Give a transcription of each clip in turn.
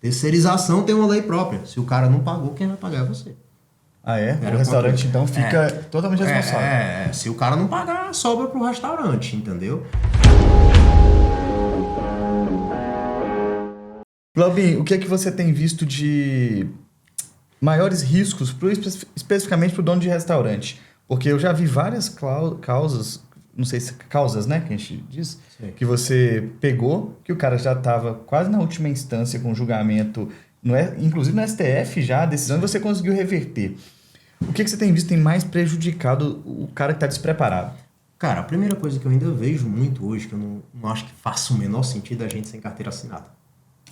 Terceirização tem uma lei própria. Se o cara não pagou, quem vai pagar é você. Ah, é? Era O restaurante, quanto- então, fica totalmente responsável. Se o cara não pagar, sobra pro restaurante, entendeu? Glaubin, o que é que você tem visto de maiores riscos, especificamente para o dono de restaurante? Porque eu já vi várias causas, não sei se causas, né, que a gente diz, Sim. que você pegou, que o cara já estava quase na última instância com julgamento, inclusive no STF já, a decisão, e você conseguiu reverter. O que você tem visto tem mais prejudicado o cara que está despreparado? Cara, a primeira coisa que eu ainda vejo muito hoje, que eu não acho que faça o menor sentido, é a gente sem carteira assinada.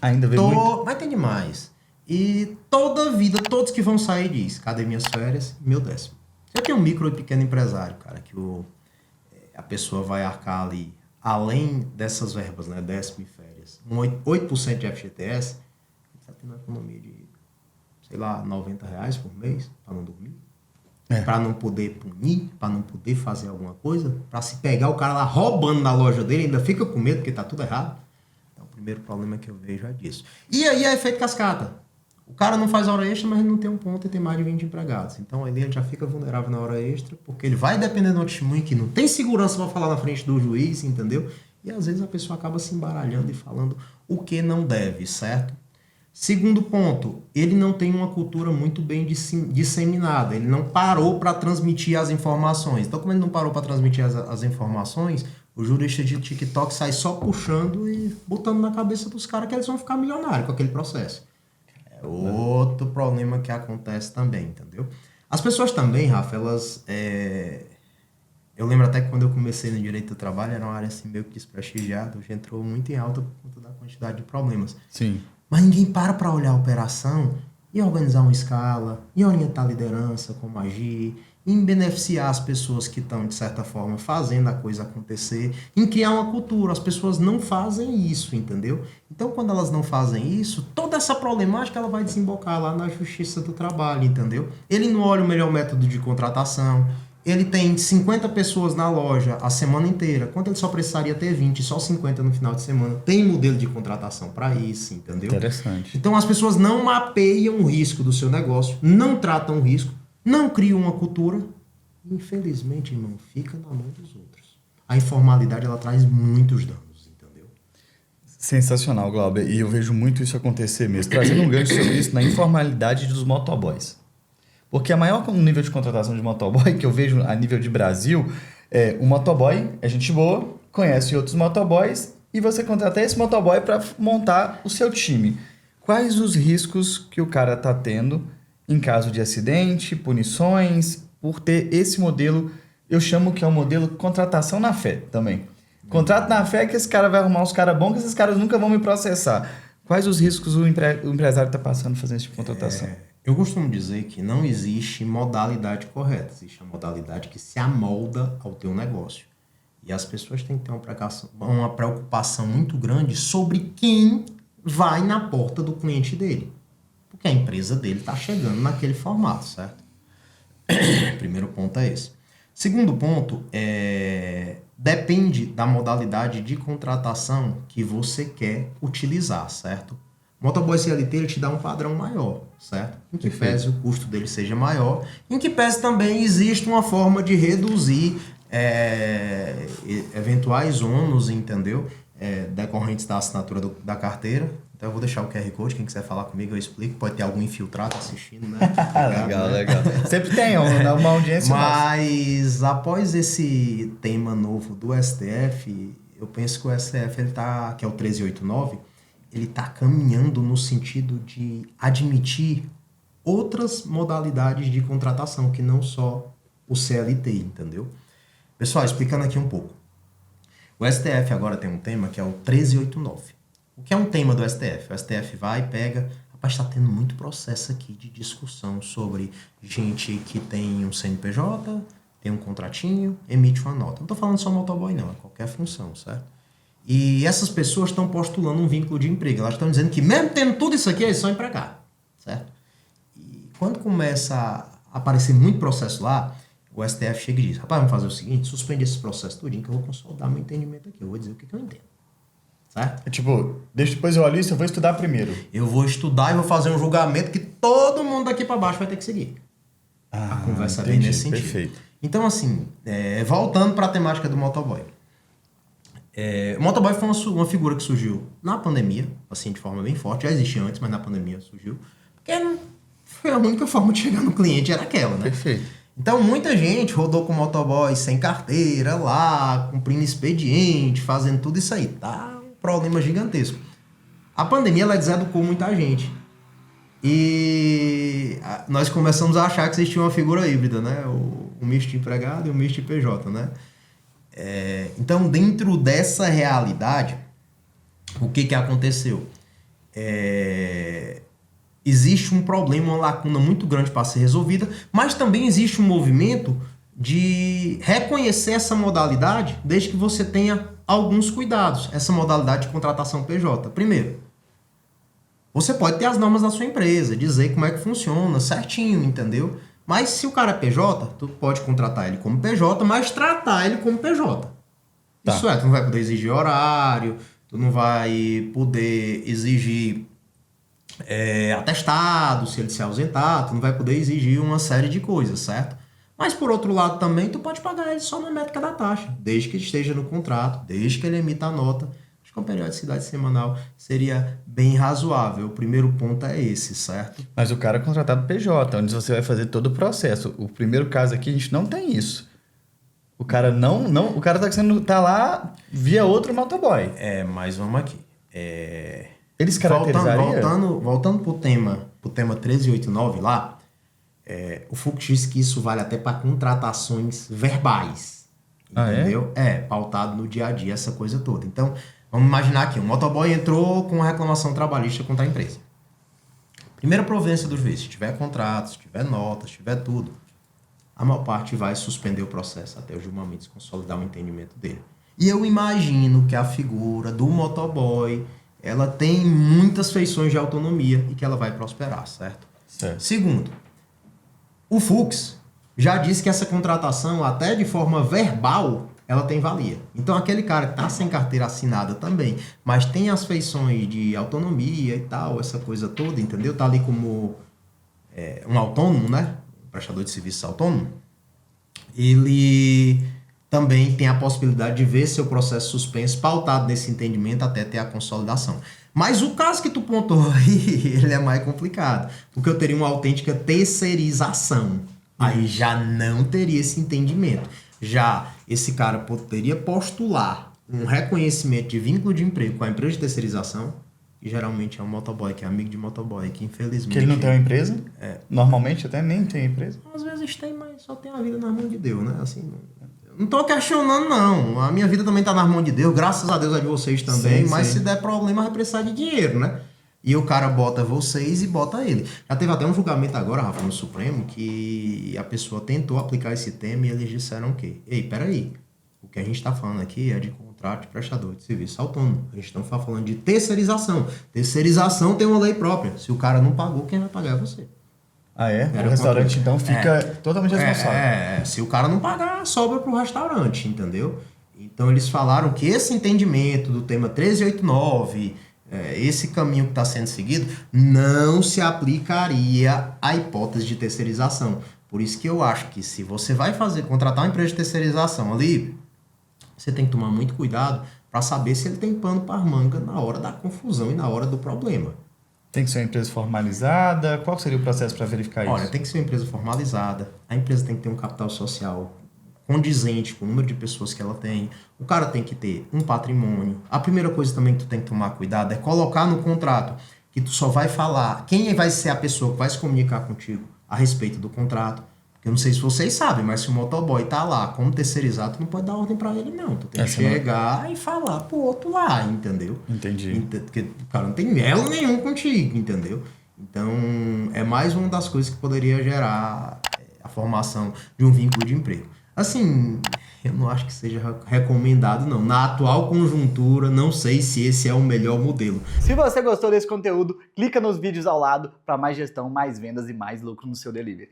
Ainda vê muito? Mas tem demais. E toda vida, todos que vão sair diz, cadê minhas férias? Meu décimo. Eu tenho um micro e pequeno empresário, cara, que a pessoa vai arcar ali, além dessas verbas, né, décimo e férias, 8% de FGTS, está tendo uma economia de, sei lá, R$ 90 por mês, para não dormir. Para não poder punir, para não poder fazer alguma coisa, para se pegar o cara lá roubando na loja dele, ainda fica com medo porque tá tudo errado. Então, o primeiro problema que eu vejo é disso. E aí é efeito cascata. O cara não faz hora extra, mas ele não tem um ponto e tem mais de 20 empregados. Então, aí ele já fica vulnerável na hora extra, porque ele vai depender do testemunho que não tem segurança para falar na frente do juiz, entendeu? E às vezes a pessoa acaba se embaralhando e falando o que não deve, certo? Segundo ponto, ele não tem uma cultura muito bem disseminada, ele não parou para transmitir as informações. Então, como ele não parou para transmitir as informações, o jurista de TikTok sai só puxando e botando na cabeça dos caras que eles vão ficar milionários com aquele processo. É outro problema que acontece também, entendeu? As pessoas também, Rafa, elas... Eu lembro até que quando eu comecei no direito do trabalho, era uma área assim meio que desprestigiada, hoje entrou muito em alta por conta da quantidade de problemas. Sim. Mas ninguém para olhar a operação e organizar uma escala, e orientar a liderança, como agir, em beneficiar as pessoas que estão, de certa forma, fazendo a coisa acontecer, em criar uma cultura. As pessoas não fazem isso, entendeu? Então, quando elas não fazem isso, toda essa problemática ela vai desembocar lá na Justiça do Trabalho, entendeu? Ele não olha o melhor método de contratação, ele tem 50 pessoas na loja a semana inteira, quando ele só precisaria ter 20, só 50 no final de semana. Tem modelo de contratação para isso, entendeu? Interessante. Então as pessoas não mapeiam o risco do seu negócio, não tratam o risco, não criam uma cultura. Infelizmente, irmão, fica na mão dos outros. A informalidade ela traz muitos danos, entendeu? Sensacional, Glauber. E eu vejo muito isso acontecer mesmo. Trazendo um gancho sobre isso na informalidade dos motoboys. Porque a maior nível de contratação de motoboy que eu vejo a nível de Brasil é o motoboy, é gente boa, conhece outros motoboys e você contrata esse motoboy para montar o seu time. Quais os riscos que o cara está tendo em caso de acidente, punições, por ter esse modelo, eu chamo que é o modelo contratação na fé também. Contrato na fé que esse cara vai arrumar uns caras bons que esses caras nunca vão me processar. Quais os riscos o empresário está passando fazendo esse tipo de contratação? Eu costumo dizer que não existe modalidade correta, existe a modalidade que se amolda ao teu negócio. E as pessoas têm que ter uma preocupação muito grande sobre quem vai na porta do cliente dele. Porque a empresa dele está chegando naquele formato, certo? Primeiro ponto é esse. Segundo ponto, depende da modalidade de contratação que você quer utilizar, certo? O motoboy CLT ele te dá um padrão maior, certo? Em que pese o custo dele seja maior, em que pese também existe uma forma de reduzir eventuais ônus, entendeu? Decorrentes da assinatura da carteira. Então eu vou deixar o QR Code, quem quiser falar comigo eu explico, pode ter algum infiltrado assistindo, né? Legal, né? Legal. Sempre tem uma audiência. Mas após esse tema novo do STF, eu penso que o STF, que é o 1389, ele está caminhando no sentido de admitir outras modalidades de contratação, que não só o CLT, entendeu? Pessoal, explicando aqui um pouco. O STF agora tem um tema que é o 1389. O que é um tema do STF? O STF vai e pega... Rapaz, está tendo muito processo aqui de discussão sobre gente que tem um CNPJ, tem um contratinho, emite uma nota. Não estou falando só motoboy não, é qualquer função, certo? E essas pessoas estão postulando um vínculo de emprego. Elas estão dizendo que mesmo tendo tudo isso aqui, eles são empregados, certo? E quando começa a aparecer muito processo lá, o STF chega e diz, rapaz, vamos fazer o seguinte, suspende esse processo tudinho que eu vou consolidar meu entendimento aqui. Eu vou dizer o que eu entendo. certo? Tipo, depois eu olho isso, eu vou estudar primeiro. Eu vou estudar e vou fazer um julgamento que todo mundo daqui para baixo vai ter que seguir. A conversa é bem nesse sentido. Perfeito. Então, assim, voltando para a temática do motoboy. O motoboy foi uma figura que surgiu na pandemia, assim, de forma bem forte. Já existia antes, mas na pandemia surgiu. Porque foi a única forma de chegar no cliente, era aquela, né? Perfeito. Então, muita gente rodou com motoboy sem carteira, lá, cumprindo expediente, fazendo tudo isso aí. Tá um problema gigantesco. A pandemia, ela deseducou muita gente. E nós começamos a achar que existia uma figura híbrida, né? O misto de empregado e o misto de PJ, né? Então, dentro dessa realidade, o que aconteceu? Existe um problema, uma lacuna muito grande para ser resolvida, mas também existe um movimento de reconhecer essa modalidade desde que você tenha alguns cuidados, essa modalidade de contratação PJ. Primeiro, você pode ter as normas da sua empresa, dizer como é que funciona certinho, entendeu? Mas se o cara é PJ, tu pode contratar ele como PJ, mas tratar ele como PJ. Tá. Isso tu não vai poder exigir horário, tu não vai poder exigir atestado, se ele se ausentar, tu não vai poder exigir uma série de coisas, certo? Mas por outro lado também, tu pode pagar ele só na métrica da taxa, desde que esteja no contrato, desde que ele emita a nota. Acho que a periodicidade semanal seria bem razoável. O primeiro ponto é esse, certo? Mas o cara é contratado PJ, onde você vai fazer todo o processo. O primeiro caso aqui, a gente não tem isso. O cara o cara tá lá via outro motoboy. Mas vamos aqui. Eles caracterizaria? Voltando pro tema 1389 lá, o Fux diz que isso vale até para contratações verbais. Entendeu? Pautado no dia a dia, essa coisa toda. Então, vamos imaginar aqui, um motoboy entrou com uma reclamação trabalhista contra a empresa. Primeira providência do juiz, se tiver contrato, se tiver nota, se tiver tudo, a maior parte vai suspender o processo até o julgamento se consolidar o entendimento dele. E eu imagino que a figura do motoboy, ela tem muitas feições de autonomia e que ela vai prosperar, certo? Segundo, o Fux já disse que essa contratação, até de forma verbal, ela tem valia. Então, aquele cara que está sem carteira assinada também, mas tem as feições de autonomia e tal, essa coisa toda, entendeu? Tá ali como um autônomo, né? Prestador de serviço autônomo, ele também tem a possibilidade de ver seu processo suspenso pautado nesse entendimento até ter a consolidação. Mas o caso que tu pontuou aí, ele é mais complicado, porque eu teria uma autêntica terceirização. Aí já não teria esse entendimento. Já esse cara poderia postular um reconhecimento de vínculo de emprego com a empresa de terceirização, que geralmente é um motoboy, que é amigo de motoboy, que infelizmente... Que ele não tem uma empresa? Normalmente até nem tem empresa. Às vezes tem, mas só tem a vida nas mãos de Deus, né? Assim, não tô questionando, não. A minha vida também tá nas mãos de Deus, graças a Deus a de vocês também, sim, mas se der problema vai precisar de dinheiro, né? E o cara bota vocês e bota ele. Já teve até um julgamento agora, Rafa, no Supremo, que a pessoa tentou aplicar esse tema e eles disseram o quê? Ei, peraí, o que a gente tá falando aqui é de contrato de prestador de serviço autônomo. A gente não está falando de terceirização. Terceirização tem uma lei própria. Se o cara não pagou, quem vai pagar é você. O restaurante, então, fica totalmente responsável. Se o cara não pagar, sobra pro restaurante, entendeu? Então, eles falaram que esse entendimento do tema 1389, esse caminho que está sendo seguido, não se aplicaria à hipótese de terceirização. Por isso que eu acho que se você vai contratar uma empresa de terceirização ali, você tem que tomar muito cuidado para saber se ele tem pano para manga na hora da confusão e na hora do problema. Tem que ser uma empresa formalizada? Qual seria o processo para verificar isso? Olha, tem que ser uma empresa formalizada. A empresa tem que ter um capital social condizente com o número de pessoas que ela tem. O cara tem que ter um patrimônio. A primeira coisa também que tu tem que tomar cuidado é colocar no contrato que tu só vai falar quem vai ser a pessoa que vai se comunicar contigo a respeito do contrato. Eu não sei se vocês sabem, mas se o motoboy tá lá como terceirizado, tu não pode dar ordem pra ele, não. Tu tem que chegar e falar pro outro lá, entendeu? Entendi. Porque o cara não tem elo nenhum contigo, entendeu? Então, é mais uma das coisas que poderia gerar a formação de um vínculo de emprego. Assim, eu não acho que seja recomendado, não. Na atual conjuntura, não sei se esse é o melhor modelo. Se você gostou desse conteúdo, clica nos vídeos ao lado para mais gestão, mais vendas e mais lucro no seu delivery.